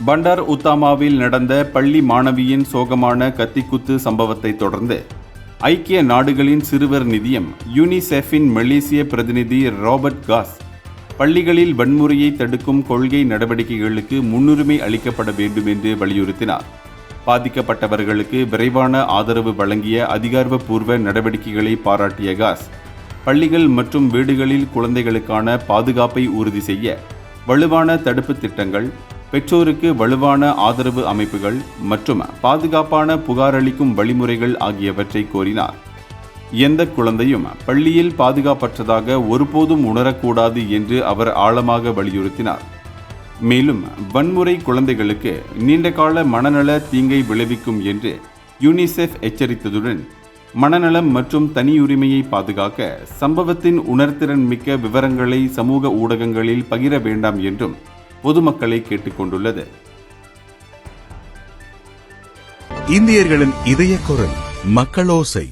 பண்டார் உத்தாமாவில் நடந்த பள்ளி மாணவியின் சோகமான கத்திக்குத்து சம்பவத்தை தொடர்ந்து ஐக்கிய நாடுகளின் சிறுவர் நிதியம் யூனிசெஃபின் மலேசிய பிரதிநிதி ராபர்ட் காஸ் பள்ளிகளில் வன்முறையை தடுக்கும் கொள்கை நடவடிக்கைகளுக்கு முன்னுரிமை அளிக்கப்பட வேண்டும் என்று வலியுறுத்தினார். பாதிக்கப்பட்டவர்களுக்கு விரைவான ஆதரவு வழங்கிய அதிகாரப்பூர்வ நடவடிக்கைகளை பாராட்டிய காஸ், பள்ளிகள் மற்றும் வீடுகளில் குழந்தைகளுக்கான பாதுகாப்பை உறுதி செய்ய வலுவான தடுப்பு திட்டங்கள், பெற்றோருக்கு வலுவான ஆதரவு அமைப்புகள் மற்றும் பாதுகாப்பான புகாரளிக்கும் வழிமுறைகள் ஆகியவற்றை கோரினார். எந்த குழந்தையும் பள்ளியில் பாதுகாப்பற்றதாக ஒருபோதும் உணரக்கூடாது என்று அவர் ஆழமாக வலியுறுத்தினார். மேலும் வன்முறை குழந்தைகளுக்கு நீண்டகால மனநல தீங்கை விளைவிக்கும் என்று யூனிசெஃப் எச்சரித்ததுடன், மனநலம் மற்றும் தனியுரிமையை பாதுகாக்க சம்பவத்தின் உணர்திறன் மிக்க விவரங்களை சமூக ஊடகங்களில் பகிர வேண்டாம் என்றும் பொதுமக்களை கேட்டுக்கொண்டுள்ளது. இந்தியர்களின் இதய குரல் மக்களோசை.